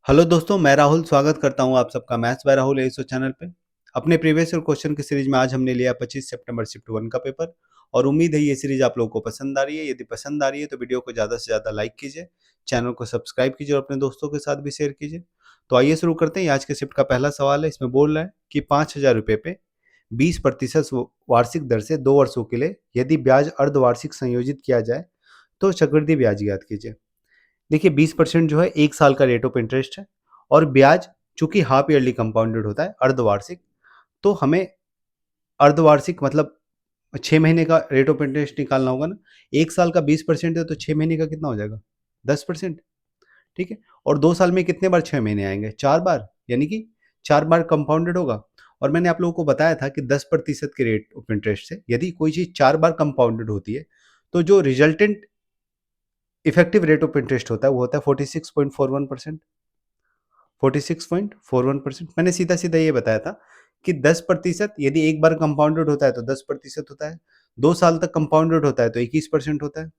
Hello दोस्तों, मैं राहुल स्वागत करता हूं आप सबका मैथ्स बाय राहुल एसो चैनल पे। अपने प्रीवियस ईयर क्वेश्चन की सीरीज में आज हमने लिया 25 सितंबर शिफ्ट 1 का पेपर और उम्मीद है ये सीरीज आप लोगों को पसंद आ रही है। यदि पसंद आ रही है तो वीडियो को ज़्यादा से ज़्यादा लाइक कीजिए, चैनल को सब्सक्राइब कीजिए और अपने दोस्तों के साथ भी शेयर कीजिए। तो आइए शुरू करते हैं। आज के शिफ्ट का पहला सवाल है, इसमें बोल रहा है कि 5,000 रुपये पे 20% वार्षिक दर से 2 वर्षों के लिए यदि ब्याज अर्धवार्षिक संयोजित किया जाए तो चक्रवृद्धि ब्याज ज्ञात कीजिए। देखिए 20% जो है 1 साल का रेट ऑफ इंटरेस्ट है और ब्याज चूंकि हाफ ईयरली कंपाउंडेड होता है अर्धवार्षिक, तो हमें अर्धवार्षिक मतलब 6 महीने का रेट ऑफ इंटरेस्ट निकालना होगा ना। 1 साल का 20% है तो 6 महीने का कितना हो जाएगा? 10%। ठीक है। और 2 साल में कितने बार 6 महीने आएंगे? 4 बार, यानी कि 4 बार कंपाउंडेड होगा। और मैंने आप लोगों को बताया था कि 10% के रेट ऑफ इंटरेस्ट से यदि कोई चीज 4 बार कंपाउंडेड होती है तो जो resultant effective rate of interest होता है वो होता है 46.41%। 46.41%। मैंने सीधा सीधा ये बताया था कि 10% यदि एक बार कंपाउंडेड होता है तो 10% होता है, 2 साल तक कंपाउंडेड होता है तो 21% होता है।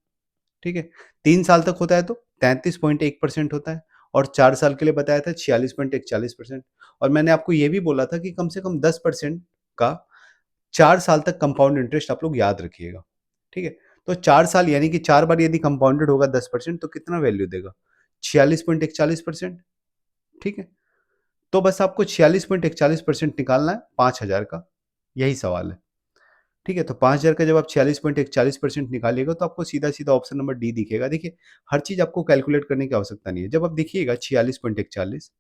ठीक है। 3 साल तक होता है तो 33.1% होता है और 4 साल के लिए बताया था 46.41%। और मैंने आपको ये भी बोला था कि कम से कम 10% का 4 साल तक कंपाउंड इंटरेस्ट आप लोग याद रखिएगा। ठीक है। तो 4 साल यानी कि 4 बार यदि कंपाउंडेड होगा 10% तो कितना वैल्यू देगा? 46.41%। ठीक है। तो बस आपको 46.41% निकालना है 5,000 का, यही सवाल है। ठीक है। तो 5,000 का जब आप 46.41% निकालिएगा तो आपको सीधा सीधा ऑप्शन नंबर डी दिखेगा। देखिए हर चीज आपको कैलकुलेट करने की आवश्यकता नहीं है। जब आप देखिएगा 46.41,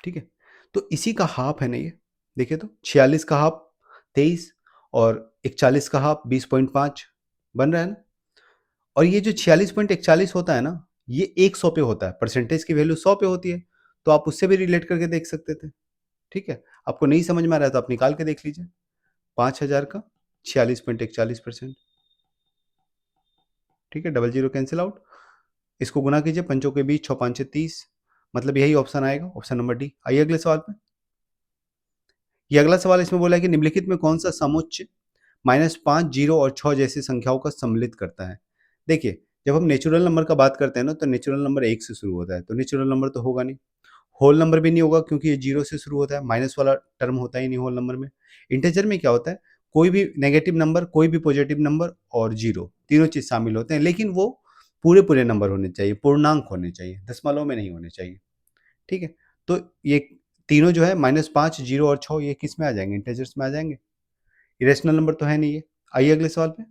ठीक है, तो इसी का हाफ है ना ये। देखिए तो 46 का हाफ 23 और 41 का हाफ 20.5 बन रहा है ना। और ये जो 46.41 होता है ना, ये 100 पे होता है। परसेंटेज की वैल्यू 100 पे होती है, तो आप उससे भी रिलेट करके देख सकते थे। ठीक है। आपको नहीं समझ में आ रहा है तो आप निकाल के देख लीजिए। 5,000 का 46.41%। ठीक है। डबल जीरो कैंसिल आउट, इसको गुना कीजिए, पंचों के बीच 6 5 6 30, मतलब यही ऑप्शन आएगा, ऑप्शन नंबर डी। आइए अगले सवाल पे। ये अगला सवाल इसमें बोला है कि निम्नलिखित में कौन सा समुच्चय -5, 0 और 6 जैसी संख्याओं का सम्मिलित करता है। देखिए जब हम नेचुरल नंबर का बात करते हैं ना तो नेचुरल नंबर 1 से शुरू होता है, तो नेचुरल नंबर तो होगा नहीं। होल नंबर भी नहीं होगा क्योंकि ये 0 से शुरू होता है, माइनस वाला टर्म होता ही नहीं होल नंबर में। इंटीजर में क्या होता है? कोई भी नेगेटिव नंबर, कोई भी पॉजिटिव नंबर और जीरो, तीनों चीज शामिल होते हैं, लेकिन वो पूरे पूरे नंबर होने चाहिए, पूर्णांक होने चाहिए, दशमलव में नहीं होने चाहिए। ठीक है। तो ये तीनों जो है -5, 0 और 6, ये किस में आ जाएंगे? इंटीजर्स में आ जाएंगे। इरेशनल नंबर तो है नहीं ये। आइए अगले सवाल पे।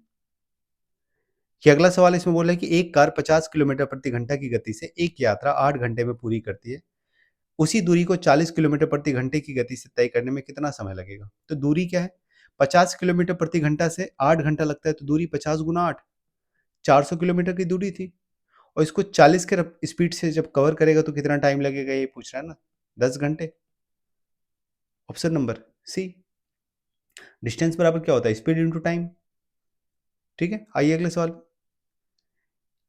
ये अगला सवाल इसमें बोला है कि एक कार 50 किलोमीटर प्रति घंटा की गति से एक यात्रा 8 घंटे में पूरी करती है। उसी दूरी को 40 किलोमीटर प्रति घंटे की गति से तय करने में कितना समय लगेगा? तो दूरी क्या है? 50 किलोमीटर प्रति घंटा से 8 घंटा लगता है, तो दूरी 50 गुना 8, 400 किलोमीटर की दूरी थी। और इसको 40 के स्पीड से जब कवर करेगा तो कितना टाइम लगेगा, ये पूछ रहा है ना। 10 घंटे। ऑप्शन नंबर सी। डिस्टेंस बराबर क्या होता है? Speed into time. ठीक है। आइए अगले सवाल।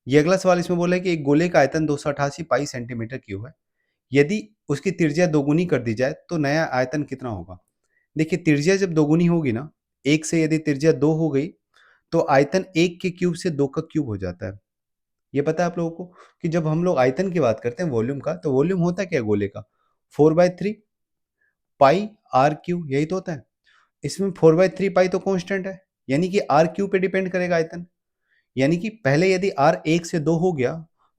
ये अगला सवाल इसमें बोला है कि एक गोले का आयतन 288 पाई सेंटीमीटर क्यूब है। यदि उसकी त्रिज्या दोगुनी कर दी जाए तो नया आयतन कितना होगा? देखिए त्रिज्या जब दोगुनी होगी ना, एक से यदि त्रिज्या 2 हो गई तो आयतन 1 के क्यूब से 2 का क्यूब हो जाता है। ये पता है आप लोगों को कि जब हम लोग आयतन की बात करते हैं वॉल्यूम का, तो वॉल्यूम होता क्या है गोले का? 4/3 पाई आर क्यू, यही तो होता है। इसमें 4/3 पाई तो कांस्टेंट है, यानी कि आर क्यू पे डिपेंड करेगा आयतन। यानी कि पहले यदि आर 1 से 2 हो गया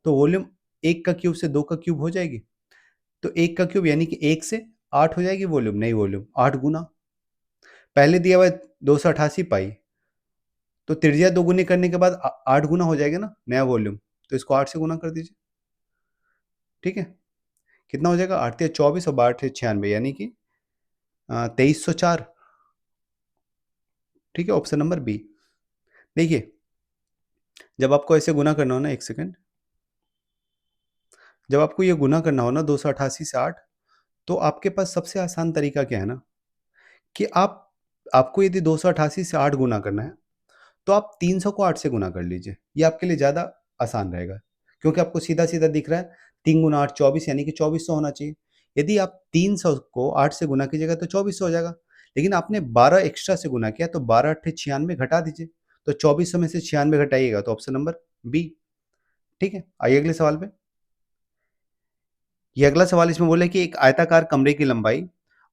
तो वॉल्यूम 1 का क्यूब से 2 का क्यूब हो जाएगी। तो 1 का क्यूब यानी कि 1 से 8 हो जाएगी वॉल्यूम, नहीं वॉल्यूम 8 गुना। पहले दिया हुआ है 288 पाई, तो त्रिज्या दोगुनी करने के बाद 8 गुना हो जाएगा ना नया वॉल्यूम, तो इसको 8 से गुना कर दीजिए। ठीक है। कितना हो जाएगा? 8 या 24 और 12 96, यानी कि 2304। ठीक है। Option number B. देखिए जब आपको ऐसे गुना करना हो ना, एक सेकेंड, जब आपको ये गुना करना हो ना 288 से 8, तो आपके पास सबसे आसान तरीका क्या है ना, कि आपको यदि 288 से 8 गुना करना है तो आप 300 को 8 से गुना कर लीजिए। ये आपके लिए ज़्यादा आसान रहेगा, क्योंकि आपको सीधा-सीधा दिख रहा है 3 गुना 8 24, यानी कि 2400 होना चाहिए। यदि आप 300 को 8 से गुना कीजिएगा तो 2400 हो जाएगा। लेकिन आपने 12 एक्स्ट्रा से गुना किया तो 12 अट्ठे 96 घटा दीजिए। तो 2400 में से 96 घटाइएगा तो ऑप्शन नंबर बी। ठीक है। आइए अगले सवाल पे। ये अगला सवाल इसमें बोला है कि एक आयताकार कमरे की लंबाई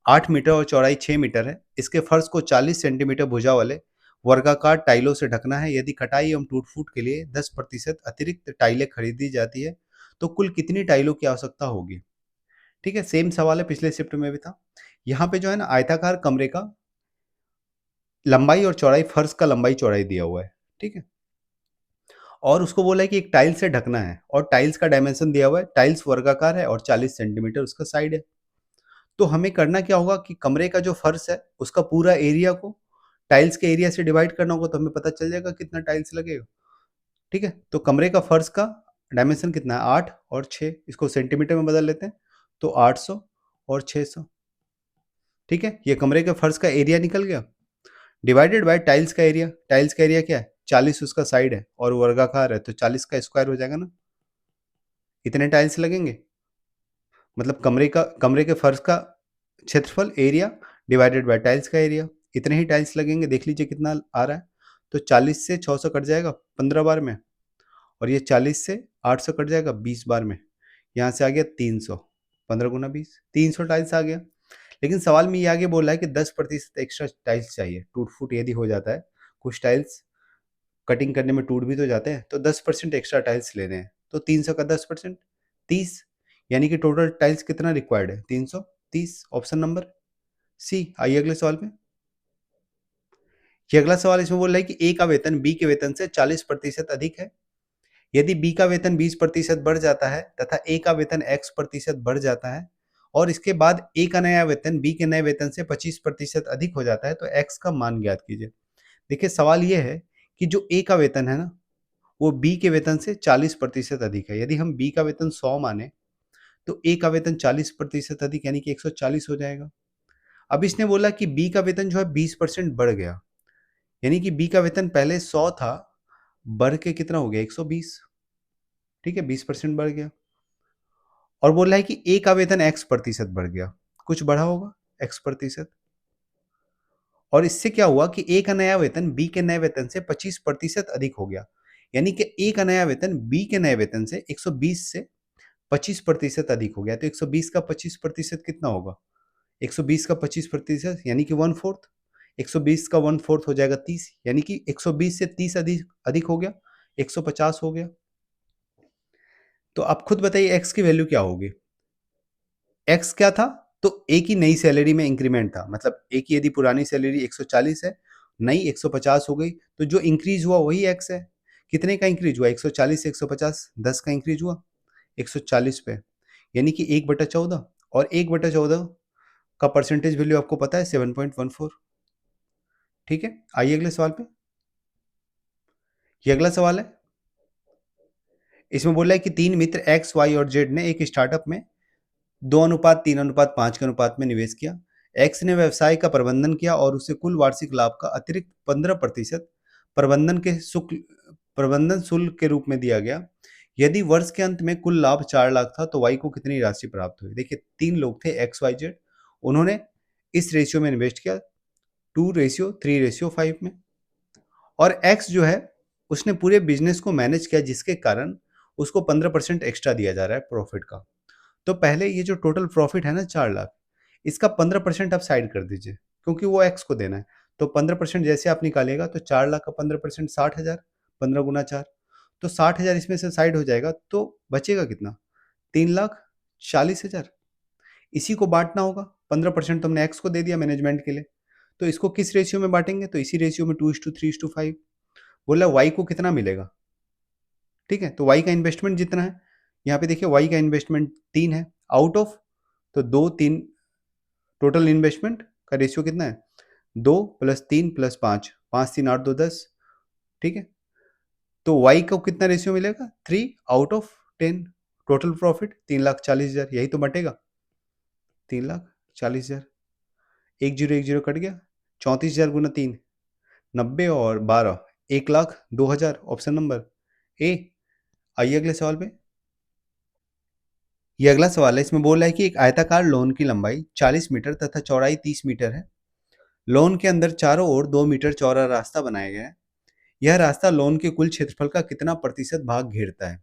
8 मीटर और चौड़ाई 6 मीटर है। इसके फर्श को 40 सेंटीमीटर भुजा वाले वर्गाकार टाइलों से ढकना है। यदि खटाई एवं टूट-फूट के लिए 10% अतिरिक्त टाइलें खरीदी जाती है, तो कुल कितनी टाइलों की आवश्यकता होगी? ठीक है, सेम सवाल है, पिछले शिफ्ट में भी था। यहाँ पे जो है ना आयताकार कमरे का लंबाई और चौड़ाई, फर्श का लंबाई चौड़ाई दिया हुआ है, ठीक है? और उसको बोला है कि एक टाइल से ढकना है और टाइल्स का डायमेंशन दिया हुआ है, टाइल्स वर्गाकार है और 40 सेंटीमीटर उसका साइड है। तो हमें करना क्या होगा कि कमरे का जो फर्श है उसका पूरा एरिया को टाइल्स के एरिया से डिवाइड करना होगा, तो हमें पता चल जाएगा कितना टाइल्स लगेगा। ठीक है, तो कमरे का फर्श का डायमेंशन कितना है, 8 और 6, इसको सेंटीमीटर में बदल लेते हैं, तो 800 और 600। ठीक है, ये कमरे के फर्श का एरिया निकल गया, डिवाइडेड बाय टाइल्स का एरिया। टाइल्स का एरिया क्या है, 40 उसका साइड है और वर्गाकार है, तो 40 का स्क्वायर हो जाएगा ना। इतने टाइल्स लगेंगे, मतलब कमरे के फर्श का क्षेत्रफल एरिया डिवाइडेड बाय टाइल्स का एरिया, इतने ही टाइल्स लगेंगे। देख लीजिए कितना आ रहा है, तो 40 से 600 कट जाएगा 15 बार में, और ये 40 से 800 कट जाएगा 20 बार में। यहाँ से आ गया 300, 15 गुना 20, 300 टाइल्स आ गया। लेकिन सवाल में ये आगे बोला है कि 10% एक्स्ट्रा टाइल्स चाहिए, टूट फूट यदि हो जाता है, कुछ टाइल्स कटिंग करने में टूट भी तो जाते हैं, तो 10% एक्स्ट्रा टाइल्स लेने हैं। तो 300 का 10% 30, यानी कि टोटल टाइल्स कितना रिक्वायर्ड है, 330। Option number C. आइए अगले सवाल पे। ये अगला सवाल इसमें बोल रहा है कि ए का वेतन बी के वेतन से 40% अधिक है। यदि बी का वेतन 20% बढ़ जाता है तथा ए का वेतन x% बढ़ जाता है और इसके बाद ए का नया वेतन बी के नए वेतन से 25% अधिक हो जाता है, तो x का मान ज्ञात कीजिए। देखिए सवाल ये है कि जो ए का वेतन है ना, वो बी के वेतन से 40% अधिक है। यदि हम बी का वेतन 100 माने, तो ए का वेतन 40% अधिक, यानी कि 140 हो जाएगा। अब इसने बोला कि बी का वेतन जो है 20% बढ़ गया, यानी कि बी का वेतन पहले 100 था, बढ़ के कितना हो गया, 120। ठीक है, 20% बढ़ गया। और बोल रहा है कि ए का वेतन x% बढ़ गया, कुछ बढ़ा होगा x%। और इससे क्या हुआ कि ए का नया वेतन बी के नए वेतन से 25% अधिक हो गया, यानी कि ए का नया वेतन बी के नए वेतन से 120 से 25% अधिक हो गया। तो 120 का 25% कितना होगा, 120 का 25% यानी कि 1/4। 120 का 1/4 हो जाएगा 30, यानी कि 120 से 30 अधिक अधिक हो गया, 150 हो गया। तो आप खुद बताइए x की वैल्यू क्या होगी। x क्या था, तो ए की नई सैलरी में इंक्रीमेंट था, मतलब ए की यदि पुरानी सैलरी 140 है, नई 150 हो गई, तो जो इंक्रीज हुआ वही x है। कितने का इंक्रीज हुआ, 140 से 150, 10 का इंक्रीज हुआ 140 पे, यानी कि 1/14। और 1/14 का परसेंटेज वैल्यू आपको पता है 7.14। ठीक है, आइए अगले सवाल पे। ये अगला सवाल है, इसमें बोला है कि 3 मित्र एक्स वाई और जेड ने एक स्टार्टअप में 2:3:5 के अनुपात में निवेश किया। एक्स ने व्यवसाय का प्रबंधन किया और उसे कुल वार्षिक लाभ का अतिरिक्त 15% प्रबंधन शुल्क के रूप में दिया गया। यदि वर्ष के अंत में कुल लाभ 4 लाख था, तो वाई को कितनी राशि प्राप्त हुई। देखिए 3 लोग थे, एक्स वाई जेड, उन्होंने इस रेशियो में इन्वेस्ट किया, 2:3:5 में। और एक्स जो है उसने पूरे बिजनेस को मैनेज किया, जिसके कारण उसको 15% एक्स्ट्रा दिया जा रहा है प्रॉफिट का। तो पहले ये जो टोटल प्रॉफिट है ना 4 लाख, इसका 15% आप साइड कर दीजिए, क्योंकि वो एक्स को देना है। तो 15% जैसे आप निकालेगा, तो 4 लाख का 15% 60,000, 15 गुना 4, तो 60,000 इसमें से साइड हो जाएगा, तो बचेगा कितना, 3,40,000। इसी को बांटना होगा, 15% तो हमने एक्स को दे दिया मैनेजमेंट के लिए, तो इसको किस रेशियो में बांटेंगे, तो इसी रेशियो में 2:3:5। बोला वाई को कितना मिलेगा। ठीक है, तो वाई का इन्वेस्टमेंट जितना है, यहाँ पे देखिए वाई का इन्वेस्टमेंट 3 है, आउट ऑफ, तो 2 3, टोटल इन्वेस्टमेंट का रेशियो कितना है, 2 + 3 + 5, 5 3 8 2 10। ठीक है, तो वाई को कितना रेशियो मिलेगा, 3/10। टोटल प्रॉफिट 3,40,000, यही तो बटेगा 3,40,000। 1010 कट गया, 34,000 गुना 3, 90 और 12, 1,02,000। Option number A. आइए अगले सवाल पे। ये अगला सवाल है, इसमें बोल रहा है कि एक आयताकार लॉन की लंबाई 40 मीटर तथा चौड़ाई 30 मीटर है। लॉन के अंदर चारों ओर 2 मीटर चौड़ा रास्ता बनाया गया है। यह रास्ता लॉन के कुल क्षेत्रफल का कितना प्रतिशत भाग घेरता है।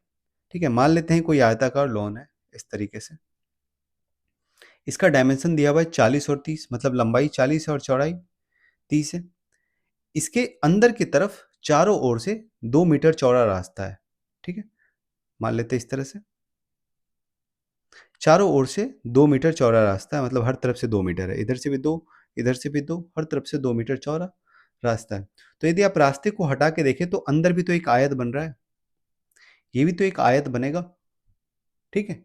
ठीक है, मान लेते हैं कोई आयताकार लॉन है इस तरीके से। इसका डायमेंशन दिया हुआ है 40 और 30, मतलब लंबाई 40 है और चौड़ाई 30 है। इसके अंदर की तरफ चारों ओर से 2 मीटर चौड़ा रास्ता है, ठीक है। मान लेते हैं इस तरह से, चारों ओर से 2 मीटर चौड़ा रास्ता है, मतलब हर तरफ से 2 मीटर है, इधर से भी 2, इधर से भी 2, हर तरफ से 2 मीटर चौड़ा रास्ता है। तो यदि आप रास्ते को हटा के देखें तो अंदर भी तो एक आयत बन रहा है, ये भी तो एक आयत बनेगा, ठीक है।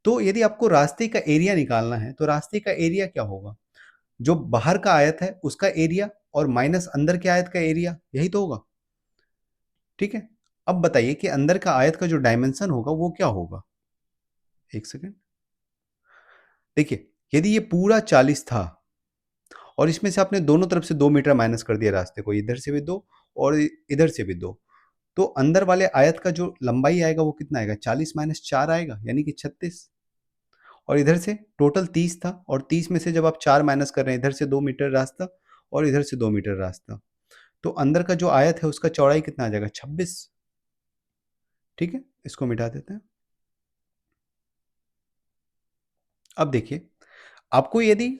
तो यदि आपको रास्ते का एरिया निकालना है तो रास्ते का एरिया क्या होगा, जो बाहर का आयत है उसका एरिया और माइनस अंदर के आयत का एरिया, यही तो होगा, ठीक है। अब बताइए कि अंदर का आयत का जो डायमेंशन होगा वो क्या होगा। एक सेकेंड, देखिए यदि ये पूरा 40 था और इसमें से आपने दोनों तरफ से 2 मीटर माइनस कर दिया रास्ते को, इधर से भी 2 और इधर से भी 2, तो अंदर वाले आयत का जो लंबाई आएगा वो कितना आएगा, 40 माइनस 4 आएगा, यानी कि 36। और इधर से टोटल 30 था और 30 में से जब आप 4 माइनस कर रहे हैं, इधर से 2 मीटर रास्ता और इधर से 2 मीटर रास्ता, तो अंदर का जो आयत है उसका चौड़ाई कितना आ जाएगा, 26, ठीक है। इसको मिटा देते हैं। अब देखिए, आपको यदि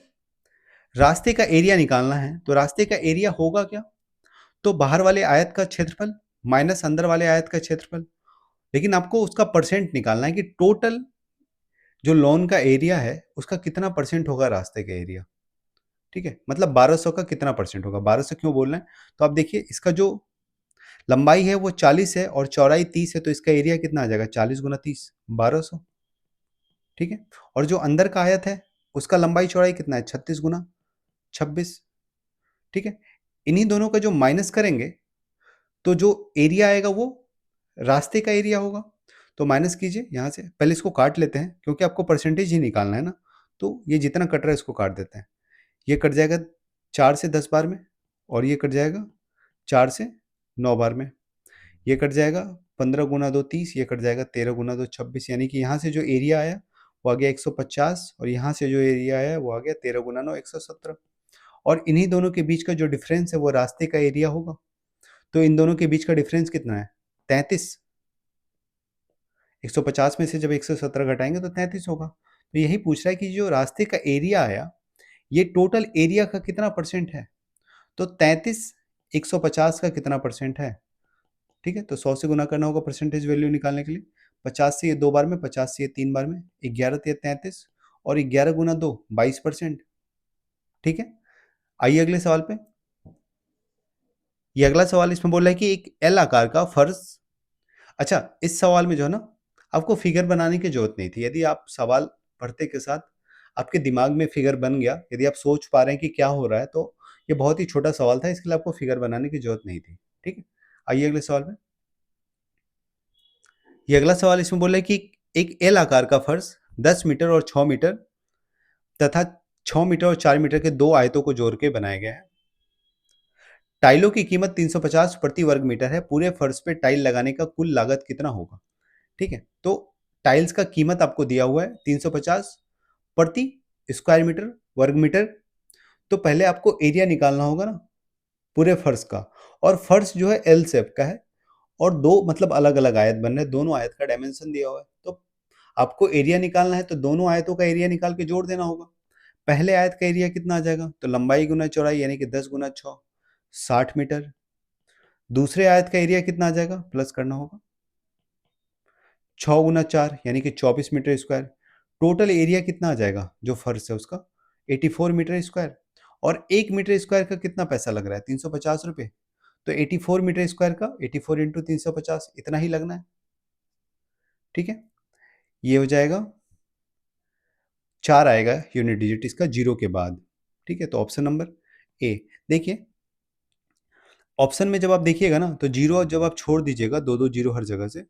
रास्ते का एरिया निकालना है तो रास्ते का एरिया होगा क्या, तो बाहर वाले आयत का क्षेत्रफल माइनस अंदर वाले आयत का क्षेत्रफल, लेकिन आपको उसका परसेंट निकालना है कि टोटल जो लॉन का एरिया है उसका कितना परसेंट होगा रास्ते का एरिया, ठीक है। मतलब 1200 का कितना परसेंट होगा, 1200 क्यों बोल रहे हैं, तो आप देखिए इसका जो लंबाई है वो 40 है और चौड़ाई 30 है, तो इसका एरिया कितना आ जाएगा, 40 गुना 30, 1200, ठीक है। और जो अंदर का आयत है उसका लंबाई चौड़ाई कितना है, 36 गुना 26, ठीक है। इन्हीं दोनों का जो माइनस करेंगे तो जो एरिया आएगा वो रास्ते का एरिया होगा। तो माइनस कीजिए यहाँ से, पहले इसको काट लेते हैं क्योंकि आपको परसेंटेज ही निकालना है ना, तो ये जितना कट रहा है इसको काट देते हैं। ये कट जाएगा 4 से 10 बार में, और ये कट जाएगा 4 से 9 बार में, ये कट जाएगा 15 गुना 2 30, ये कट जाएगा 13 गुना 2 26, यानी कि यहाँ से जो एरिया आया वो आ गया 150 और यहाँ से जो एरिया आया वो आ गया 13 गुना 9 117। और इन्हीं दोनों के बीच का जो डिफरेंस है वो रास्ते का एरिया होगा। तो इन दोनों के बीच का डिफरेंस कितना है, 33। 150 में से जब 117 घटाएंगे तो 33 होगा। तो यही पूछ रहा है कि जो रास्ते का एरिया आया ये टोटल एरिया का कितना परसेंट है, तो 33 150 का कितना परसेंट है, ठीक है। तो 100 से गुना करना होगा परसेंटेज वैल्यू निकालने के लिए। 50 से ये 2 बार में, 50 से ये 3 बार में, 11 से 33 और 11 गुना 2 22%, ठीक है। आइए अगले सवाल पे। ये अगला सवाल इसमें बोल रहा है कि एक एल आकार का फर्श। अच्छा, इस सवाल में जो है ना आपको फिगर बनाने की जरूरत नहीं थी। यदि आप सवाल पढ़ते के साथ आपके दिमाग में फिगर बन गया, यदि आप सोच पा रहे हैं कि क्या हो रहा है, तो ये बहुत ही छोटा सवाल था, इसके लिए आपको फिगर बनाने की जरूरत नहीं थी, ठीक है। आइए अगले सवाल में। ये अगला सवाल इसमें बोल रहा है कि एक एल आकार का फर्श 10 मीटर और 6 मीटर तथा 6 मीटर और 4 मीटर के दो आयतों को जोड़ के बनाया गया है। टाइलों की कीमत 350 प्रति वर्ग मीटर है। पूरे फर्श पे टाइल लगाने का कुल लागत कितना होगा, ठीक है। तो टाइल्स का कीमत आपको दिया हुआ है 350 प्रति स्क्वायर मीटर वर्ग मीटर। तो पहले आपको एरिया निकालना होगा ना पूरे फर्श का, और फर्श जो है एल शेप का है और दो मतलब अलग अलग आयत बन रहे हैं, दोनों आयत का डायमेंशन दिया हुआ है। तो आपको एरिया निकालना है तो दोनों आयतों का एरिया निकाल के जोड़ देना होगा। पहले आयत का एरिया कितना आ जाएगा, तो लंबाई गुना चौड़ाई यानी कि 10 गुना 6 60 मीटर। दूसरे आयत का एरिया कितना आ जाएगा, प्लस करना होगा 6 गुना 4 यानी कि 24 मीटर स्क्वायर। टोटल एरिया कितना आ जाएगा जो फर्श है उसका, 84 मीटर स्क्वायर। और 1 मीटर स्क्वायर का कितना पैसा लग रहा है, 350 रुपये। तो 84 मीटर स्क्वायर का 84 इंटू 350 इतना ही लगना है, ठीक है। ये हो जाएगा 4 आएगा यूनिट डिजिट इसका जीरो के बाद, ठीक है। तो ऑप्शन नंबर ए। देखिए ऑप्शन में जब आप देखिएगा ना तो जीरो जब आप छोड़ दीजिएगा, दो दो जीरो हर जगह से,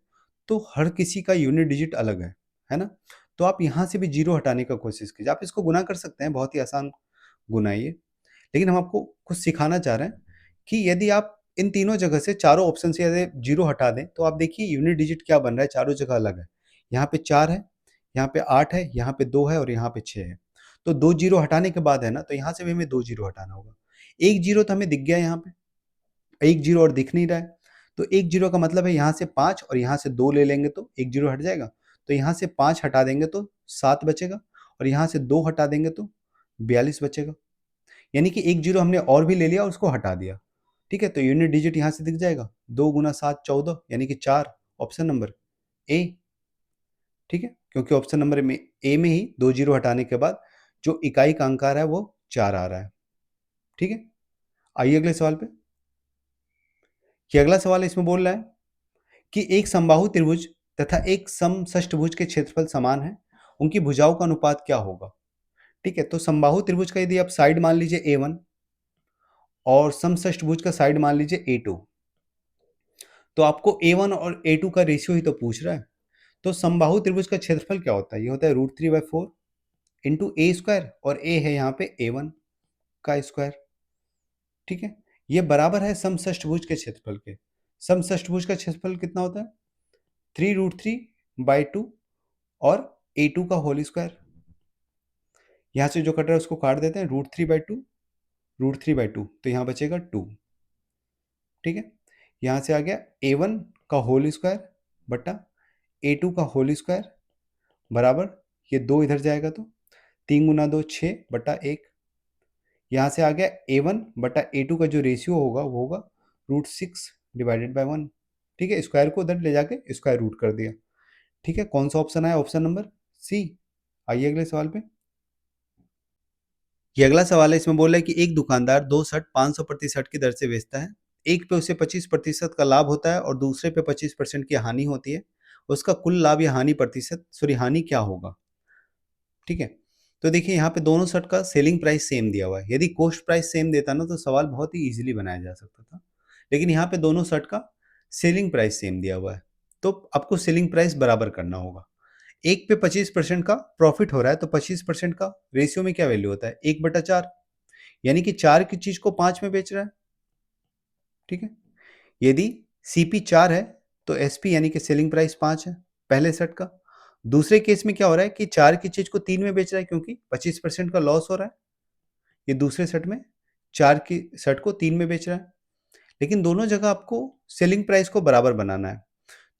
तो हर किसी का यूनिट डिजिट अलग है ना। तो आप यहाँ से भी जीरो हटाने का कोशिश कीजिए। आप इसको गुना कर सकते हैं, बहुत ही आसान गुना है ये, लेकिन हम आपको कुछ सिखाना चाह रहे हैं कि यदि आप इन तीनों जगह से चारों ऑप्शन से यदि जीरो हटा दें तो आप देखिए यूनिट डिजिट क्या बन रहा है, चारों जगह अलग है। यहाँ पे 4 है, यहाँ पे 8 है, यहाँ पे 2 है और यहाँ पे 6 है। तो 2 जीरो हटाने के बाद है ना, तो यहाँ से भी हमें 2 जीरो हटाना होगा। एक जीरो तो हमें दिख गया यहाँ पे, एक जीरो और दिख नहीं रहा है। तो एक जीरो का मतलब है यहाँ से 5 और यहाँ से 2 ले लेंगे तो एक जीरो हट जाएगा। तो यहाँ से 5 हटा देंगे तो 7 बचेगा और यहाँ से 2 हटा देंगे तो 42 बचेगा, यानी कि एक जीरो हमने और भी ले लिया और उसको हटा दिया। ठीक है, तो यूनिट डिजिट यहाँ से दिख जाएगा, 2 गुना 7 14, यानी कि 4, ऑप्शन नंबर ए। ठीक है, क्योंकि ऑप्शन नंबर में ए में ही 2 जीरो हटाने के बाद जो इकाई का अंक आ रहा है वो 4 आ रहा है। ठीक है, आइए अगले सवाल पे। कि अगला सवाल इसमें बोल रहा है कि एक समबाहु त्रिभुज तथा एक समषष्ठभुज के क्षेत्रफल समान है, उनकी भुजाओं का अनुपात क्या होगा। ठीक है, तो समबाहु त्रिभुज का यदि आप साइड मान लीजिए A1 और समषष्ठभुज का साइड मान लीजिए A2, तो आपको A1 और A2 का रेशियो ही तो पूछ रहा है। तो समबाहु त्रिभुज का क्षेत्रफल क्या होता है, ये होता है √3/4 इंटू ए स्क्वायर, और ए है यहाँ पे A1 का स्क्वायर। ठीक है, ये बराबर है समषष्ठभुज के क्षेत्रफल के। समषष्ठभुज का क्षेत्रफल कितना होता है, 3√3/2 और A2 का होल स्क्वायर। यहाँ से जो कट रहा है उसको काट देते हैं, √3/2 तो यहाँ बचेगा 2। ठीक है, यहाँ से आ गया A1 का होल स्क्वायर बटा A2 का होल स्क्वायर बराबर, ये 2 इधर जाएगा तो 3 गुना 2 6 बटा 1। यहाँ से आ गया A1 बटा A2 का जो रेशियो होगा वो होगा √6/1। ठीक है, स्क्वायर को उधर ले जाके स्क्वायर रूट कर दिया। ठीक है, कौन सा ऑप्शन आया, ऑप्शन नंबर सी। आइए अगले सवाल पे। ये अगला सवाल है, इसमें बोल रहा है कि एक दुकानदार 2 शर्ट 500 शर्ट की दर से बेचता है, एक पे उसे 25% का लाभ होता है और दूसरे पे 25% की हानि होती है, उसका कुल लाभ या हानि क्या होगा। ठीक है, तो देखिए यहाँ पे दोनों शर्ट का सेलिंग प्राइस सेम दिया हुआ है। यदि कॉस्ट प्राइस सेम देता ना तो सवाल बहुत ही इजीली बनाया जा सकता था, लेकिन यहाँ पे दोनों शर्ट का सेलिंग प्राइस सेम दिया हुआ है, तो आपको सेलिंग प्राइस बराबर करना होगा। एक पे 25% का प्रॉफिट हो रहा है, तो 25% का रेशियो में क्या वैल्यू होता है, 1/4, यानी कि 4 की चीज को 5 में बेच रहा है। ठीक है, यदि सीपी 4 है तो एसपी यानी कि सेलिंग प्राइस 5 है पहले सेट का। दूसरे केस में क्या हो रहा है कि 4 की चीज को 3 में बेच रहा है, क्योंकि 25% का लॉस हो रहा है। ये दूसरे सेट में 4 की सेट को 3 में बेच रहा है, लेकिन दोनों जगह आपको सेलिंग प्राइस को बराबर बनाना है।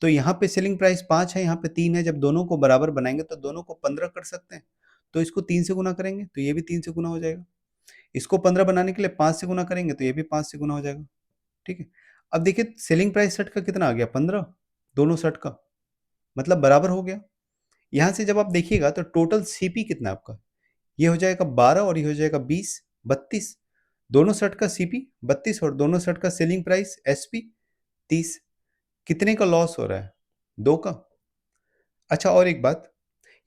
तो यहाँ पे सेलिंग प्राइस 5 है, यहाँ पे 3 है, जब दोनों को बराबर बनाएंगे तो दोनों को 15 कर सकते हैं, तो इसको 3 से गुना करेंगे तो ये भी 3 से गुना हो जाएगा। इसको 15 बनाने के लिए 5 से गुना करेंगे तो ये भी 5 से गुना हो जाएगा। ठीक है, अब देखिए सेलिंग प्राइस सेट का कितना आ गया, 15, दोनों सेट का, मतलब बराबर हो गया। यहाँ से जब आप देखिएगा तो टोटल सीपी कितना है आपका, ये हो जाएगा 12 और ये हो जाएगा 20, 32। दोनों सेट का सीपी 32 और दोनों सेट का सेलिंग प्राइस एसपी 30। कितने का लॉस हो रहा है, 2 का। अच्छा, और एक बात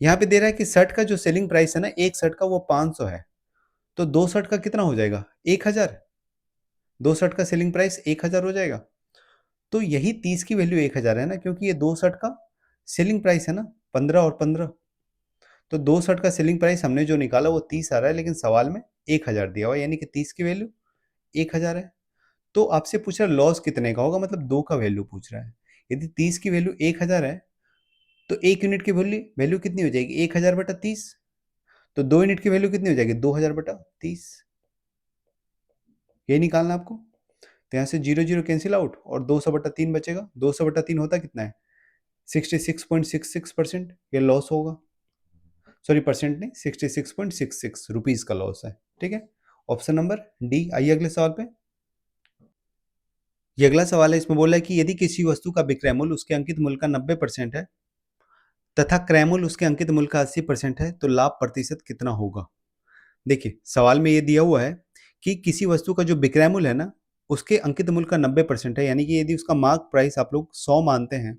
यहाँ पे दे रहा है कि शर्ट का जो सेलिंग प्राइस है ना, एक शर्ट का वो 500 है, तो 2 शर्ट का कितना हो जाएगा, 1000। 2 शर्ट का सेलिंग प्राइस 1000 हो जाएगा, तो यही 30 की वैल्यू 1000 है ना, क्योंकि ये 2 शर्ट का सेलिंग प्राइस है ना, 15 और 15। तो 2 शर्ट का सेलिंग प्राइस हमने जो निकाला वो 30 आ रहा है, लेकिन सवाल में 1000 दिया हुआ है, यानी कि 30 की वैल्यू 1000 है। तो आपसे पूछ रहा है लॉस कितने का होगा, मतलब 2 का वैल्यू पूछ रहा है। यदि 30 की वैल्यू 1000 है तो 1 यूनिट की वैल्यू वैल्यू कितनी हो जाएगी, 1000 बटा 30। तो 2 यूनिट की वैल्यू कितनी हो जाएगी, 2000 बटा 30। यही निकालना आपको। तो यहाँ से 0 0 कैंसिल आउट और 200 बटा 3 बचेगा। 200 बटा 3 होता कितना है, 66.66%। ये लॉस होगा, सॉरी परसेंट नहीं, 66.66 रुपीज का लॉस है। ठीक है, ऑप्शन नंबर डी। आइए अगले सवाल पे। ये अगला सवाल है, इसमें बोला है कि यदि किसी वस्तु का विक्रय मूल्य उसके अंकित मूल्य का 90% है तथा क्रय मूल्य उसके अंकित मूल्य का 80% है, तो लाभ प्रतिशत कितना होगा। देखिए सवाल में ये दिया हुआ है कि किसी वस्तु का जो विक्रय मूल्य है ना, उसके अंकित मूल्य का 90% है, यानी कि यदि उसका मार्क प्राइस आप लोग 100 मानते हैं,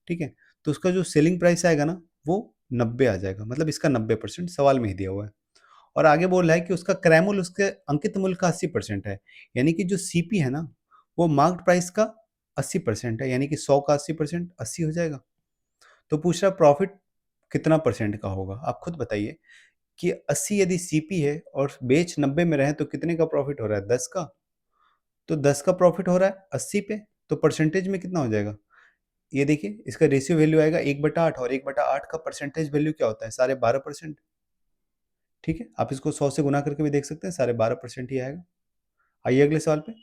ठीक है, तो उसका जो सेलिंग प्राइस आएगा ना वो 90 आ जाएगा, मतलब इसका 90% सवाल में ही दिया हुआ है। और आगे बोल रहा है कि उसका क्रय मूल्य उसके अंकित मूल्य का 80% है, यानी कि जो सीपी है ना वो मार्क्ड प्राइस का 80% है, यानी कि 100 का 80% 80 हो जाएगा। तो पूछ रहा प्रॉफिट कितना परसेंट का होगा, आप खुद बताइए कि 80 यदि सीपी है और बेच 90 में रहे तो कितने का प्रॉफिट हो रहा है, 10 का। तो 10 का प्रॉफिट हो रहा है 80 पे, तो परसेंटेज में कितना हो जाएगा, ये देखिए इसका रेशियो वैल्यू आएगा 1/8, और 1/8 का परसेंटेज वैल्यू क्या होता है, 12.5%। ठीक है, आप इसको 100 से गुना करके भी देख सकते हैं, 12.5% ही आएगा। आइए अगले सवाल पे।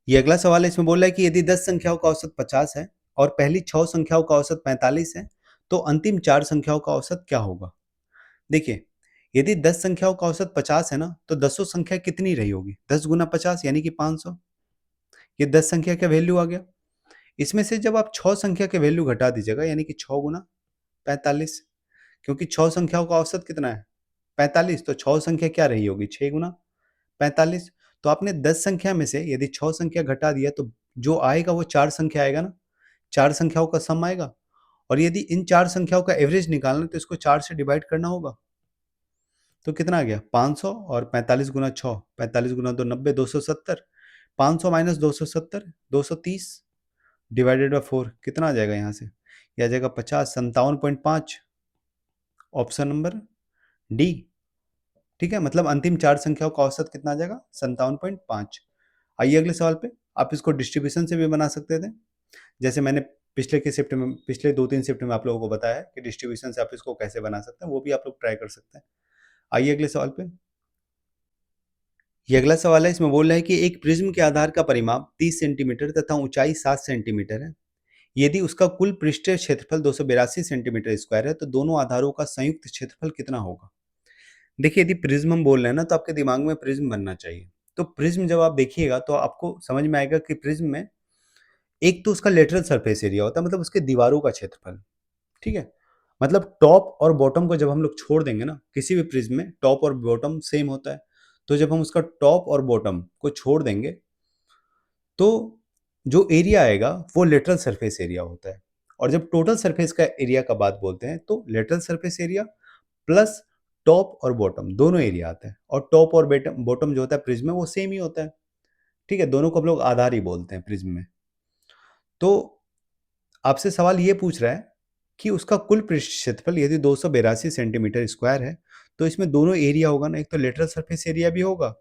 ये अगला सवाल है, इसमें बोल रहा है कि यदि 10 संख्याओं का औसत 50 है और पहली 6 संख्याओं का औसत 45 है, तो अंतिम 4 संख्याओं का औसत क्या होगा। देखिए, यदि 10 संख्याओं का औसत 50 है ना, तो दसों संख्या कितनी रही होगी? 10 गुना 50 यानी कि 500। ये 10 संख्या का वैल्यू आ गया। इसमें से जब आप 6 संख्या के वैल्यू घटा दीजिएगा यानी कि 6 गुना 45, क्योंकि 6 संख्याओं का औसत कितना है? 45, तो 6 संख्या क्या रही होगी? 6 गुना 45। तो आपने 10 संख्या में से यदि 6 संख्या घटा दिया तो जो आएगा वो 4 संख्या आएगा ना, 4 संख्याओं का सम आएगा। और यदि इन 4 संख्याओं का एवरेज निकालना है तो इसको 4 से डिवाइड करना होगा। तो कितना आ गया? 500 और 45 गुना 6, 45 गुना 2 90, 270। 500 माइनस 270, 230 डिवाइडेड बाय 4 कितना आ जाएगा यहाँ से? ये आ जाएगा 50, 57.5। Option number D. ठीक है, मतलब अंतिम 4 संख्याओं का औसत कितना आ जाएगा? 57.5। आइए अगले सवाल पे। आप इसको डिस्ट्रीब्यूशन से भी बना सकते थे, जैसे मैंने पिछले 2-3 शिफ्ट में आप लोगों को बताया है कि डिस्ट्रीब्यूशन से आप इसको कैसे बना सकते हैं, वो भी आप लोग ट्राई कर सकते हैं। आइए अगले सवाल पे। ये अगला सवाल है, इसमें बोल रहा है कि एक प्रिज्म के आधार का परिमाप 30 सेंटीमीटर तथा ऊंचाई 7 सेंटीमीटर है। यदि उसका कुल पृष्ठीय क्षेत्रफल 282 सेंटीमीटर स्क्वायर है तो दोनों आधारों का संयुक्त क्षेत्रफल कितना होगा? देखिए, यदि प्रिज्म हम बोल रहे हैं ना, तो आपके दिमाग में प्रिज्म बनना चाहिए। तो प्रिज्म जब आप देखिएगा तो आपको समझ में आएगा कि प्रिज्म में एक तो उसका लेटरल सरफेस एरिया होता है, मतलब उसके दीवारों का क्षेत्रफल। ठीक है, मतलब टॉप और बॉटम को जब हम लोग छोड़ देंगे ना, किसी भी प्रिज्म में टॉप और बॉटम सेम होता है, तो जब हम उसका टॉप और बॉटम को छोड़ देंगे तो जो एरिया आएगा वो लेटरल सरफेस एरिया होता है। और जब टोटल सरफेस का एरिया का बात बोलते हैं तो lateral surface area plus top और बॉटम दोनों एरिया आता है। और टॉप और बॉटम जो होता है प्रिज्म में वो सेम ही होता है। ठीक है, दोनों को हम लोग आधार ही बोलते हैं प्रिज्म में। तो आपसे सवाल ये पूछ रहा है कि उसका कुल पृष्ठ क्षेत्रफल यदि 282 सेंटीमीटर स्क्वायर है तो इसमें दोनों एरिया होगा ना, एक तो लेटरल सरफेस एरिया भी होगा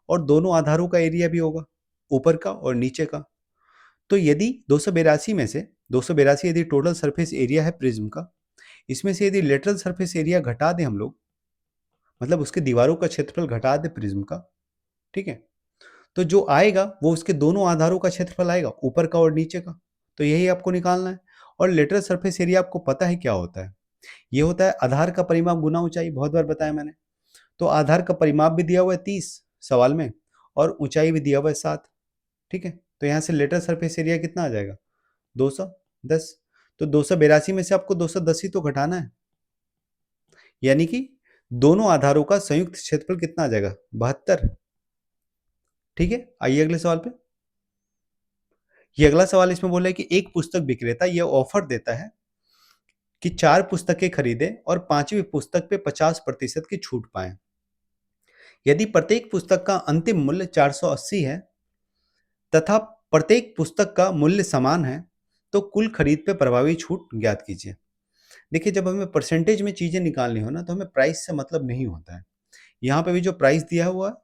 और दोनों आधारों का एरिया भी होगा, ऊपर का और नीचे का। तो यदि 282 में से 282 यदि टोटल सरफेस एरिया है प्रिज्म का, इसमें से यदि लेटरल सरफेस एरिया घटा दें हम लोग, मतलब उसके दीवारों का क्षेत्रफल घटा दें प्रिज्म का, ठीक है, तो जो आएगा वो उसके दोनों आधारों का क्षेत्रफल आएगा, ऊपर का और नीचे का। तो यही आपको निकालना है। और लेटरल सरफेस एरिया आपको पता है क्या होता है? ये होता है आधार का परिमाप गुना ऊंचाई, बहुत बार बताया मैंने। तो आधार का परिमाप भी दिया हुआ है 30 सवाल में और ऊंचाई भी दिया हुआ है 7। ठीक है, तो यहाँ से लेटरल सरफेस एरिया कितना आ जाएगा? 210। तो 282 में से आपको 210 ही तो घटाना है, यानी कि दोनों आधारों का संयुक्त क्षेत्रफल कितना आ जाएगा? 72। ठीक है, आइए अगले सवाल पे। ये अगला सवाल इसमें बोला है कि एक पुस्तक विक्रेता यह ऑफर देता है कि 4 पुस्तकें खरीदें और 5वीं पुस्तक पे 50% की छूट पाएं। यदि प्रत्येक पुस्तक का अंतिम मूल्य 480 है तथा प्रत्येक पुस्तक का मूल्य समान है तो कुल खरीद पे प्रभावी छूट ज्ञात कीजिए। देखिए, जब हमें परसेंटेज में चीजें निकालनी हो ना तो हमें प्राइस से मतलब नहीं होता है। यहाँ पे भी जो प्राइस दिया हुआ है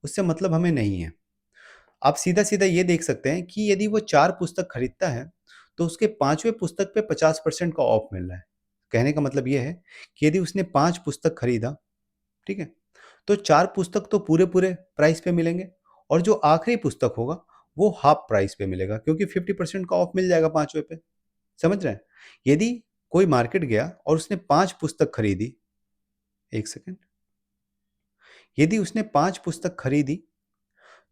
उससे मतलब हमें नहीं है। आप सीधा सीधा ये देख सकते हैं कि यदि वो 4 पुस्तक खरीदता है तो उसके 5वें पुस्तक पे 50% का ऑफ मिल रहा है। कहने का मतलब ये है कि यदि उसने 5 पुस्तक खरीदा, ठीक है, तो 4 पुस्तक तो पूरे पूरे प्राइस पे मिलेंगे और जो आखिरी पुस्तक होगा वो हाफ प्राइस पे मिलेगा, क्योंकि 50% का ऑफ मिल जाएगा 5वें पे। समझ रहे हैं? यदि कोई मार्केट गया और उसने 5 पुस्तक खरीदी, एक सेकेंड, यदि उसने 5 पुस्तक खरीदी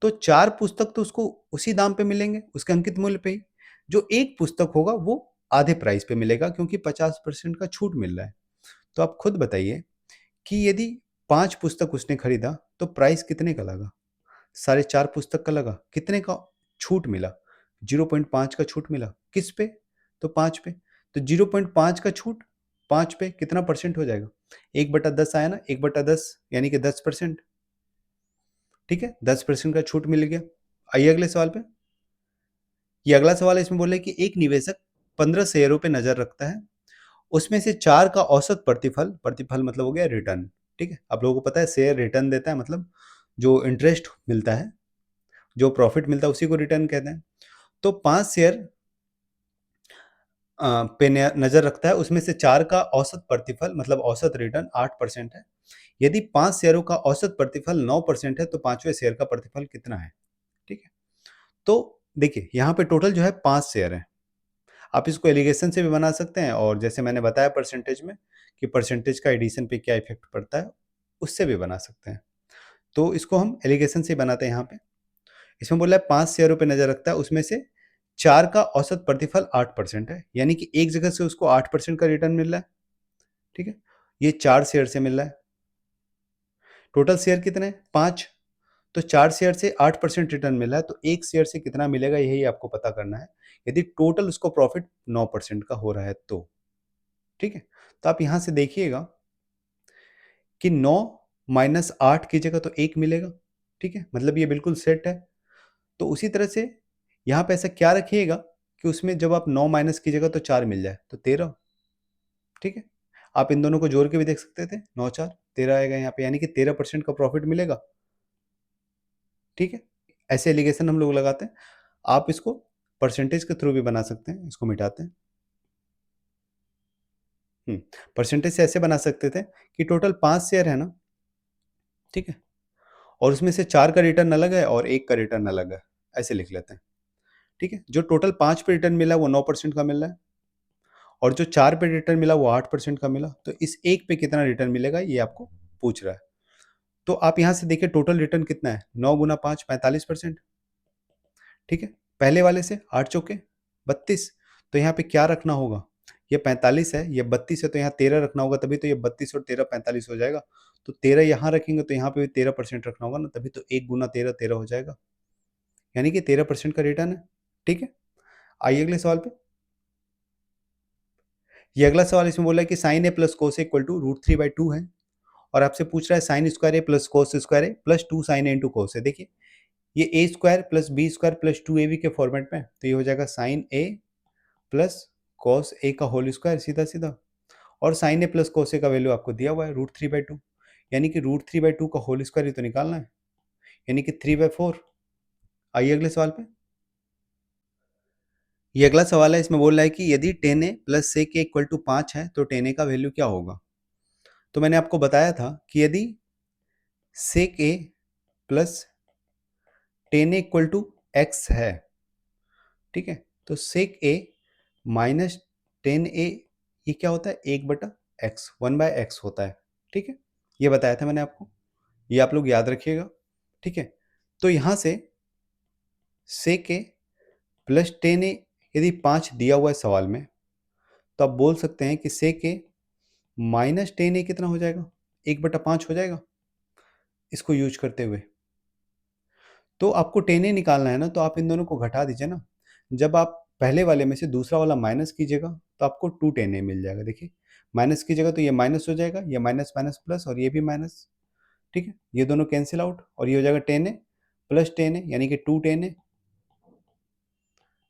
तो 4 पुस्तक तो उसको उसी दाम पे मिलेंगे, उसके अंकित मूल्य पे ही। जो एक पुस्तक होगा वो आधे प्राइस पे मिलेगा, क्योंकि 50% का छूट मिल रहा है। तो आप खुद बताइए कि यदि 5 पुस्तक उसने खरीदा तो प्राइस कितने का लगा? 4.5 पुस्तक का लगा। कितने का छूट मिला? 0.5 का छूट मिला। किस पे? तो 5 पे। तो 0.5 का छूट 5 पे कितना परसेंट हो जाएगा? 1/10 आया ना, 1/10 यानी कि 10%। ठीक है, 10% का छूट मिल गया। आइए अगले सवाल पे। ये अगला सवाल है, इसमें बोले कि एक निवेशक 15 शेयरों पे नजर रखता है, उसमें से 4 का औसत प्रतिफल, प्रतिफल मतलब हो गया रिटर्न। ठीक है, आप लोगों को पता है शेयर रिटर्न देता है, मतलब जो इंटरेस्ट मिलता है, जो प्रॉफिट मिलता है उसी को रिटर्न कहते हैं। तो 5 शेयर पे नजर रखता है, उसमें से 4 का औसत प्रतिफल मतलब औसत रिटर्न 8% है। यदि 5 शेयरों का औसत प्रतिफल 9% है तो 5वें शेयर का प्रतिफल कितना है? ठीक है, तो देखिए यहाँ पे टोटल जो है 5 शेयर है। आप इसको एलिगेशन से भी बना सकते हैं, और जैसे मैंने बताया परसेंटेज में कि परसेंटेज का एडिशन पे क्या इफेक्ट पड़ता है, उससे भी बना सकते हैं। तो इसको हम एलिगेशन से बनाते हैं यहाँ पे। इसमें बोला है 5 शेयरों पे नजर रखता है, उसमें से 4 का औसत प्रतिफल 8% है, यानी कि एक जगह से उसको 8% का रिटर्न मिल रहा है। ठीक है, ये 4 शेयर से मिल रहा है। टोटल शेयर कितने हैं? 5। तो 4 शेयर से 8% रिटर्न मिला है, तो एक शेयर से कितना मिलेगा यही आपको पता करना है, यदि टोटल उसको प्रॉफिट 9% का हो रहा है तो। ठीक है, तो आप यहां से देखिएगा कि 9 माइनस 8 की जगह तो 1 मिलेगा। ठीक है, मतलब ये बिल्कुल सेट है। तो उसी तरह से यहाँ पे ऐसा क्या रखिएगा कि उसमें जब आप 9 माइनस की जगह तो 4 मिल जाए तो 13। ठीक है, आप इन दोनों को जोड़ के भी देख सकते थे, 9 4 13 आएगा यहाँ पे, यानी कि 13% का प्रॉफिट मिलेगा। ठीक है, ऐसे एलिगेशन हम लोग लगाते हैं। आप इसको परसेंटेज के थ्रू भी बना सकते हैं। इसको मिटाते हैं। परसेंटेज से ऐसे बना सकते थे कि टोटल 5 शेयर है ना, ठीक है, और उसमें से 4 का रिटर्न अलग है और 1 का रिटर्न अलग है, ऐसे लिख लेते हैं। ठीक है, जो टोटल 5 पे रिटर्न मिला वो 9% का मिल रहा है, और जो 4 पे रिटर्न मिला वो 8% का मिला। तो इस एक पे कितना रिटर्न मिलेगा ये आपको पूछ रहा है। तो आप यहां से देखिए टोटल रिटर्न कितना है, 9 गुना 5 45%। ठीक है, पहले वाले से 8 चौके 32। तो यहाँ पे क्या रखना होगा, ये 45 है, ये 32 है, तो यहाँ 13 रखना होगा, तभी तो ये 32 और 13 45 हो जाएगा। तो 13 यहाँ रखेंगे तो यहाँ पे भी 13% रखना होगा ना, तभी तो 1 गुना 13 13 हो जाएगा, यानी कि 13% का रिटर्न है। ठीक है, आइए अगले सवाल पे। ये अगला सवाल इसमें बोला है कि sine A plus cos equal to √3/2 है, और आपसे पूछ रहा है sine square A plus cos square A plus 2 sine A into cos है। देखिए ये A square plus B square plus 2ab के फॉर्मेट में, तो ये हो जाएगा sine A plus cos A का होल स्क्वायर, सीधा सीधा, और sine A plus cos A का वैल्यू आपको दिया हुआ है √3/2, यानी कि √3/2 का होल स्क्वायर ही तो निकालना है, यानी कि 3/4। आइए अगले सवाल पे। ये अगला सवाल है, इसमें बोल रहा है कि यदि tan a plus sec a equal to 5 है तो tan a का वैल्यू क्या होगा। तो मैंने आपको बताया था कि यदि sec a plus tan a equal to x है, ठीक है, तो sec a minus tan a ये क्या होता है, 1/x, 1/x होता है। ठीक है, ये बताया था मैंने आपको, ये आप लोग याद रखिएगा। ठीक है, तो यहां से sec a plus tan a यदि 5 दिया हुआ है सवाल में, तो आप बोल सकते हैं कि sec a minus tan a कितना हो जाएगा, 1/5 हो जाएगा इसको यूज करते हुए। तो आपको tan a निकालना है ना, तो आप इन दोनों को घटा दीजिए ना। जब आप पहले वाले में से दूसरा वाला माइनस कीजिएगा तो आपको 2 tan a मिल जाएगा। देखिए माइनस की जगह तो ये माइनस हो जाएगा, ये माइनस माइनस प्लस और ये भी माइनस। ठीक है, ये दोनों कैंसिल आउट और ये हो जाएगा tan a plus tan a, यानी कि 2 tan a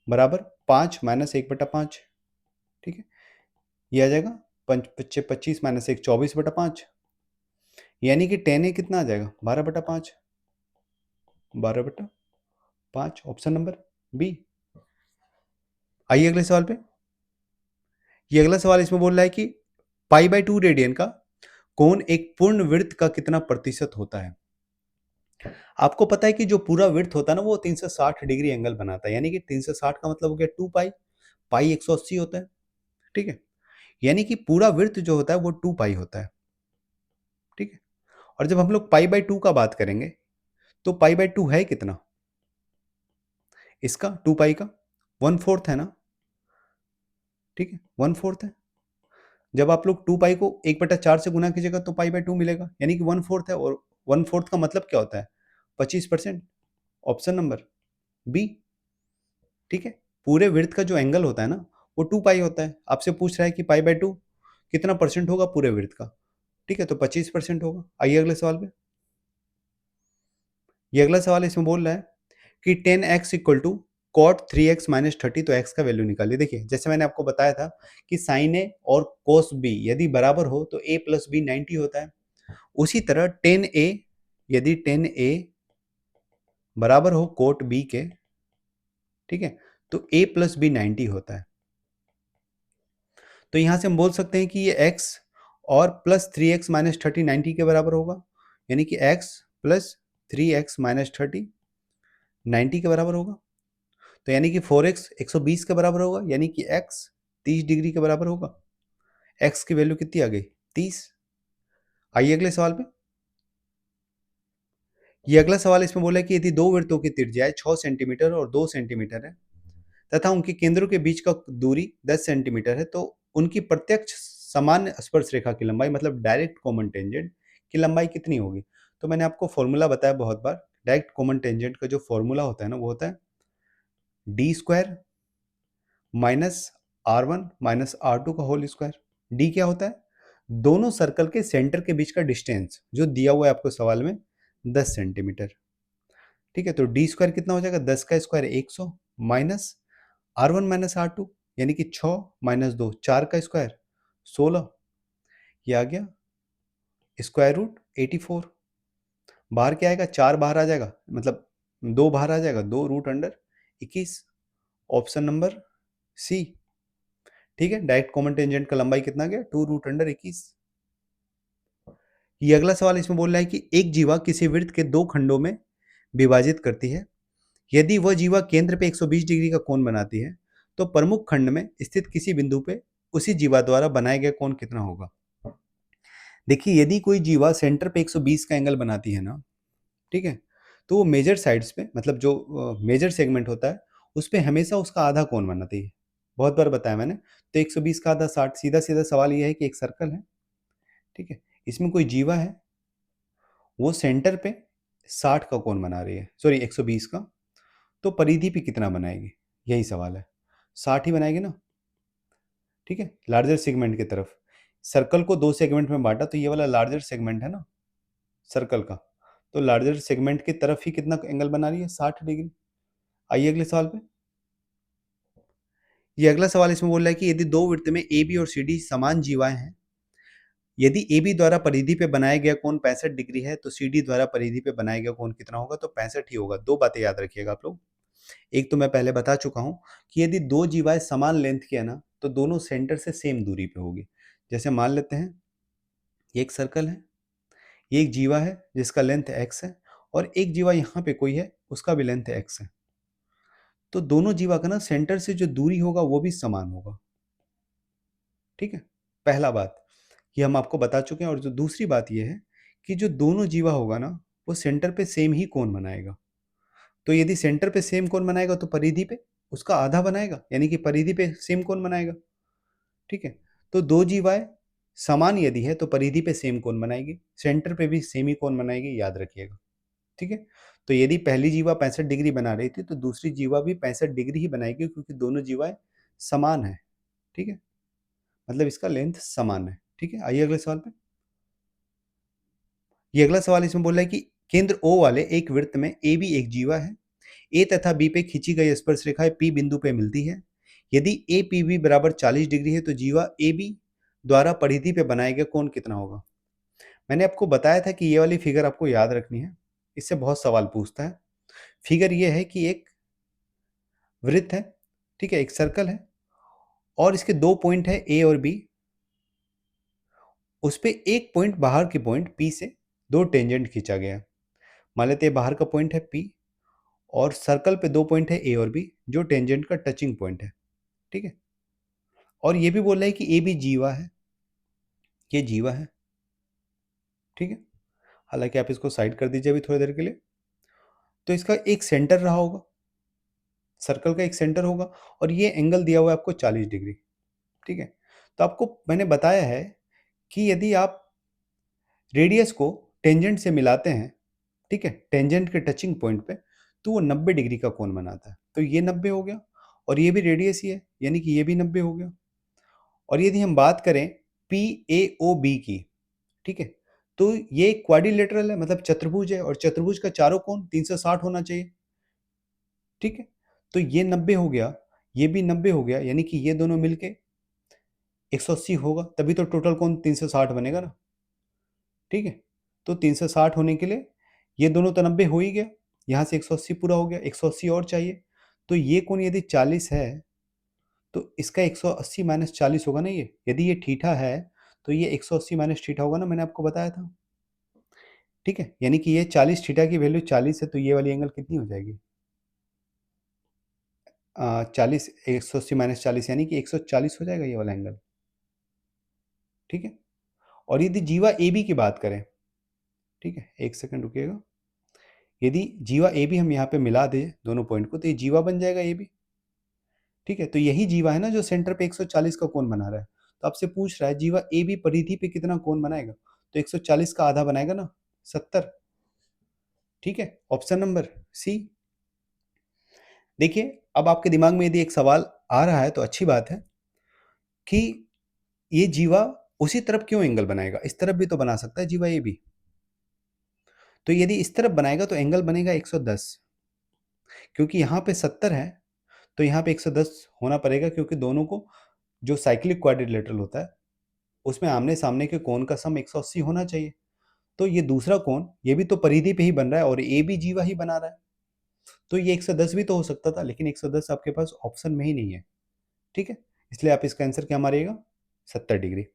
बराबर 5 माइनस 1/5। ठीक है, ये आ जाएगा 25 माइनस 1 24/5, यानी कि tan a कितना आ जाएगा 12/5, 12/5, ऑप्शन नंबर बी। आइए अगले सवाल पे। ये अगला सवाल इसमें बोल रहा है कि π/2 रेडियन का कोण एक पूर्ण वृत्त का कितना प्रतिशत होता है। आपको पता है कि जो पूरा वृत्त होता है ना वो 360 डिग्री एंगल बनाता है, यानी कि 360 का मतलब हो गया 2 पाई, पाई 180 होता है। ठीक है, यानी कि पूरा वृत्त जो होता है वो 2 पाई होता है। ठीक है, और जब हम लोग π/2 का बात करेंगे तो π/2 है कितना, इसका 2 पाई का 1/4 है ना। ठीक है, 1/4 है। जब आप लोग 2 पाई को 1/4 से गुना कीजिएगा तो π/2 मिलेगा, यानी कि 1/4 है, और 1/4 का मतलब क्या होता है, 25%, ऑप्शन नंबर बी। ठीक है, पूरे वृत्त का जो एंगल होता है ना वो 2 पाई होता है। आपसे पूछ रहा है कि π/2 कितना परसेंट होगा पूरे वृत्त का। ठीक है, तो 25% होगा। आइए अगले सवाल पे। ये अगला सवाल इसमें बोल रहा है कि 10x equal to cot 3x minus 30, तो x का वैल्यू निकालिए। देखिए जैसे मैंने आपको बताया था कि साइन ए और कोस बी यदि बराबर हो तो a प्लस बी 90 होता है। उसी तरह 10a यदि 10a बराबर हो कोट b के, ठीक है, तो a प्लस बी 90 होता है। तो यहां से हम बोल सकते हैं कि ये x और प्लस 3x माइनस 30 90 के बराबर होगा, यानी कि x प्लस 3x माइनस 30 90 के बराबर होगा। तो यानी कि 4x 120 के बराबर होगा, यानी कि x 30 डिग्री के बराबर होगा। x की वैल्यू कितनी आ गई? 30। आइए अगले सवाल पे। ये अगला सवाल इसमें बोला है कि यदि दो वृत्तों की त्रिज्याएं 6 सेंटीमीटर और 2 सेंटीमीटर है तथा उनके केंद्रों के बीच का दूरी 10 सेंटीमीटर है, तो उनकी प्रत्यक्ष सामान्य स्पर्श रेखा की लंबाई, मतलब डायरेक्ट कॉमन टेंजेंट की लंबाई कितनी होगी? तो मैंने आपको फॉर्मूला बताया बहुत बार। डायरेक्ट कॉमन टेंजेंट का जो फॉर्मूला होता है ना, वो होता है D square minus R1 minus R2 का होल स्क्वायर। डी क्या होता है? दोनों सर्कल के सेंटर के बीच का डिस्टेंस जो दिया हुआ है आपको सवाल में, 10 सेंटीमीटर। ठीक है, तो डी स्क्वायर कितना हो जाएगा? 10 का square 100 minus R1 minus R2 यानी कि 6 माइनस 2 4 का स्क्वायर 16, ये आ गया स्क्वायर रूट 84। बाहर क्या आएगा? 4 बाहर आ जाएगा, मतलब 2 बाहर आ जाएगा, 2 root under 21। Option number C. ठीक है, डायरेक्ट कॉमन टेंजेंट का लंबाई कितना गया? 2 रूट अंडर 21। ये अगला सवाल इसमें बोल रहा है कि एक जीवा किसी वृत्त के दो खंडों में विभाजित करती है। यदि वह जीवा केंद्र पे 120 डिग्री का कोण बनाती है तो प्रमुख खंड में स्थित किसी बिंदु पे उसी जीवा द्वारा बनाया गया कोण कितना होगा? देखिए, यदि कोई जीवा सेंटर पे 120 का एंगल बनाती है ना, ठीक है, तो वो मेजर साइड्स पे, मतलब जो मेजर सेगमेंट होता है उस पे हमेशा उसका आधा कोण बनाती है। बहुत बार बताया मैंने। तो 120 का आधा 60। सीधा सीधा सवाल ये है कि एक सर्कल है, ठीक है, इसमें कोई जीवा है, वो सेंटर पे 60 का कोण बना रही है, सॉरी 120 का, तो परिधि पे कितना बनाएगी? यही सवाल है। 60 ही बनाएगी ना, ठीक है, लार्जर सेगमेंट की तरफ। सर्कल को दो सेगमेंट में बांटा, तो ये वाला लार्जर सेगमेंट है ना सर्कल का, तो लार्जर सेगमेंट की तरफ ही कितना एंगल बना रही है? 60 डिग्री। आइए अगले सवाल पे। ये अगला सवाल इसमें बोल रहा है कि यदि दो वृत्त में ए बी और सी डी समान जीवाएं हैं, यदि ए बी द्वारा परिधि पे बनाया गया कोण 65 डिग्री है, तो सी डी द्वारा परिधि पे बनाया गया कोण कितना होगा? तो 65 ही होगा। दो बातें याद रखिएगा आप लोग। एक तो मैं पहले बता चुका हूं कि यदि दो जीवाएं समान लेंथ की है ना, तो दोनों सेंटर से सेम दूरी पे होगी। जैसे मान लेते हैं ये एक सर्कल है, ये एक जीवा है जिसका लेंथ x है, और एक जीवा यहाँ पे कोई है उसका भी लेंथ x है, तो दोनों जीवा का ना सेंटर से जो दूरी होगा वो भी समान होगा। ठीक है, पहला बात ये हम आपको बता चुके हैं। और जो दूसरी बात ये है कि जो दोनों जीवा होगा ना, वो सेंटर पे सेम ही कोण बनाएगा। तो यदि सेंटर पे सेम कोण बनाएगा तो परिधि पे उसका आधा बनाएगा, यानी कि परिधि पे सेम कोण बनाएगा। ठीक है, तो दो जीवाएं समान यदि है तो परिधि पे सेम कोण बनाएगी, सेंटर पे भी सेम ही कोण बनाएगी, याद रखिएगा। ठीक है, तो यदि पहली जीवा 65 डिग्री बना रही थी तो दूसरी जीवा भी 65 डिग्री ही बनाएगी, क्योंकि दोनों जीवाएं समान है। ठीक है, मतलब इसका लेंथ समान है। ठीक है, आइए अगले सवाल पे। ये अगला सवाल इसमें बोल रहा है कि केंद्र O वाले एक वृत्त में ए बी एक जीवा है। ए तथा बी पे खींची गई स्पर्श रेखाएं पी बिंदु पे मिलती है। यदि ए पी बी बराबर 40 डिग्री है तो जीवा ए बी द्वारा परिधि पे बनाया गया कोण कितना होगा? मैंने आपको बताया था कि ये वाली फिगर आपको याद रखनी है, इससे बहुत सवाल पूछता है। फिगर ये है कि एक वृत्त है, ठीक है, एक सर्कल है, और इसके दो पॉइंट है ए और बी। उस पे एक पॉइंट बाहर के पॉइंट पी से दो टेंजेंट खींचा गया है। मान लेते हैं बाहर का पॉइंट है पी, और सर्कल पे दो पॉइंट है ए और बी जो टेंजेंट का टचिंग पॉइंट है। ठीक है, और ये भी बोल रहा है कि ए बी जीवा है, ये जीवा है। ठीक है, हालांकि आप इसको साइड कर दीजिए अभी थोड़ी देर के लिए। तो इसका एक सेंटर रहा होगा, सर्कल का एक सेंटर होगा, और ये एंगल दिया हुआ है आपको 40 डिग्री। ठीक है, तो आपको मैंने बताया है कि यदि आप रेडियस को टेंजेंट से मिलाते हैं, ठीक है, टेंजेंट के टचिंग पॉइंट पे, तो वो 90 डिग्री का कोण बनाता है। तो ये 90 हो गया, और ये भी रेडियस ही है, यानी कि ये भी 90 हो गया। और यदि हम बात करें पी ए ओ बी की, ठीक है, तो ये क्वाड्रिलेटरल है, मतलब चतुर्भुज है, और चतुर्भुज का चारों कोण 360 होना चाहिए। ठीक है, तो ये 90 हो गया, ये भी 90 हो गया, यानी कि ये दोनों मिलके 180 होगा, तभी तो टोटल कोण 360 बनेगा ना। ठीक है, तो 360 होने के लिए ये दोनों तो 90 हो ही गया, यहाँ से 180 पूरा हो गया, 180 और चाहिए। तो ये कोण यदि 40 है तो इसका 180 माइनस 40 होगा ना। ये यदि ये थीटा है तो ये 180 माइनस थीटा होगा ना, मैंने आपको बताया था। ठीक है, यानी कि ये 40 थीटा की वैल्यू 40 है, तो ये वाली एंगल कितनी हो जाएगी? 40, 180 माइनस 40 यानी कि 140 हो जाएगा ये वाला एंगल। ठीक है, और यदि जीवा ए बी की बात करें, ठीक है, एक सेकंड रुकिएगा, यदि जीवा ए बी हम यहाँ पे मिला दें दोनों पॉइंट को तो ये जीवा बन जाएगा ए बी। ठीक है, तो यही जीवा है ना जो सेंटर पे 140 का कोण बना रहा है। तो आपसे पूछ रहा है जीवा ए बी परिधि पे कितना कोण बनाएगा, तो 140 का आधा बनाएगा ना, 70। ठीक है, ऑप्शन नंबर सी। देखिए, अब आपके दिमाग में यदि एक सवाल आ रहा है तो अच्छी बात है कि ये जीवा उसी तरफ क्यों एंगल बनाएगा, इस तरफ भी तो बना सकता है जीवा ए बी। तो यदि इस तरफ बनाएगा तो एंगल बनेगा 110, क्योंकि यहाँ पे 70 है तो यहाँ पे 110 होना पड़ेगा, क्योंकि दोनों को जो साइक्लिक क्वाड्रिलेटरल होता है उसमें आमने सामने के कोण का सम 180 होना चाहिए। तो ये दूसरा कोण ये भी तो परिधि पे ही बन रहा है और ए भी जीवा ही बना रहा है, तो ये 110 भी तो हो सकता था, लेकिन 110 आपके पास ऑप्शन में ही नहीं है। ठीक है, इसलिए आप इसका आंसर क्या मारिएगा, 70 डिग्री।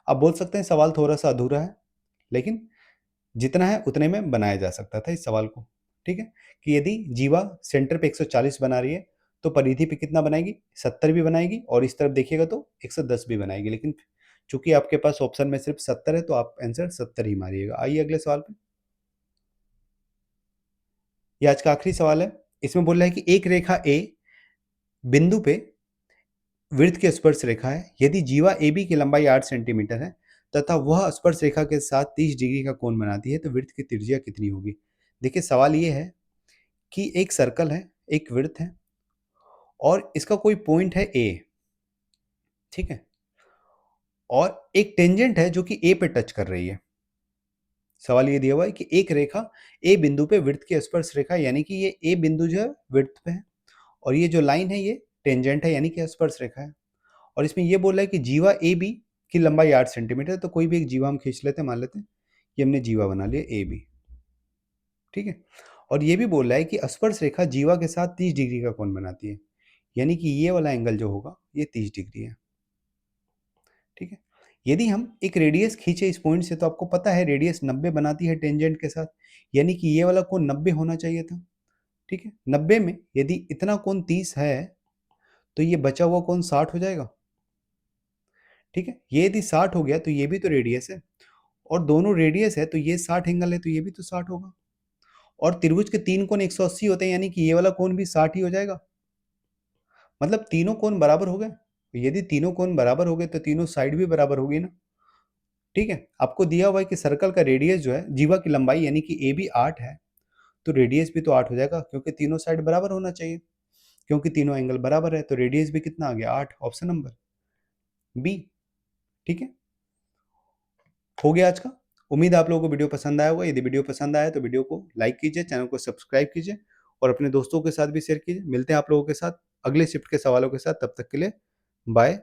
आप बोल सकते हैं सवाल थोड़ा सा अधूरा है, लेकिन जितना है उतने में बनाया जा सकता था इस सवाल को। ठीक है, कि यदि जीवा सेंटर पे 140 बना रही है तो परिधि पे कितना बनाएगी, 70 भी बनाएगी, और इस तरफ देखिएगा तो 110 भी बनाएगी, लेकिन चूंकि आपके पास ऑप्शन में सिर्फ 70 है तो आप आंसर 70 ही मारिएगा। आइए अगले सवाल पे। ये आज का आखिरी सवाल है। इसमें बोल रहा है कि एक रेखा ए बिंदु पे वृत्त की स्पर्श रेखा है, यदि जीवा ए बी की लंबाई 8 सेंटीमीटर है तथा वह स्पर्श रेखा के साथ 30 डिग्री का कोण बनाती है तो वृत्त की त्रिज्या कितनी होगी। देखिए, सवाल ये है कि एक सर्कल है, एक वृत्त है और इसका कोई पॉइंट है ए। ठीक है, और एक टेंजेंट है जो कि ए पे टच कर रही है। सवाल ये दिया हुआ है कि एक रेखा ए बिंदु पे वृत्त की स्पर्श रेखा, यानी कि ये ए बिंदु जो है वृत्त पे है और ये जो लाइन है ये टेंजेंट है यानी कि स्पर्श रेखा है। और इसमें ये बोल रहा है कि जीवा ए बी की लंबाई 8 सेंटीमीटर है, तो कोई भी एक जीवा हम खींच लेते हैं, मान लेते हैं ये हमने जीवा बना लिया ए बी। ठीक है, और ये भी बोल रहा है कि स्पर्श रेखा जीवा के साथ 30 डिग्री का कोण बनाती है, यानी कि ये वाला एंगल जो होगा ये 30 डिग्री है। ठीक है, यदि हम एक रेडियस खींचे इस पॉइंट से तो आपको पता है रेडियस 90 बनाती है टेंजेंट के साथ, यानी कि ये वाला कोण 90 होना चाहिए था। ठीक है, 90 में यदि इतना कोण 30 है तो ये बचा हुआ कोण 60 हो जाएगा। ठीक है, ये यदि 60 हो गया तो ये भी तो रेडियस है और दोनों रेडियस है तो ये 60 एंगल है तो ये भी तो 60 होगा, और त्रिभुज के 3 कोण 180 होते हैं, यानी कि ये वाला कोण भी 60 ही हो जाएगा। मतलब तीनों कोण बराबर हो गए। यदि तीनों कोण बराबर हो गए तो तीनों साइड भी बराबर होगी ना। ठीक है, आपको दिया हुआ है कि सर्कल का रेडियस जो है जीवा की लंबाई यानी कि ए भी 8 है, तो रेडियस भी तो 8 हो जाएगा, क्योंकि तीनों साइड बराबर होना चाहिए, क्योंकि तीनों एंगल बराबर है, तो रेडियस भी कितना आ गया 8, ऑप्शन नंबर बी। ठीक है, हो गया आज का। उम्मीद है आप लोगों को वीडियो पसंद आया होगा। यदि वीडियो पसंद आया तो वीडियो को लाइक कीजिए, चैनल को सब्सक्राइब कीजिए और अपने दोस्तों के साथ भी शेयर कीजिए। मिलते हैं आप लोगों के साथ अगले शिफ्ट के सवालों के साथ, तब तक के लिए बाय।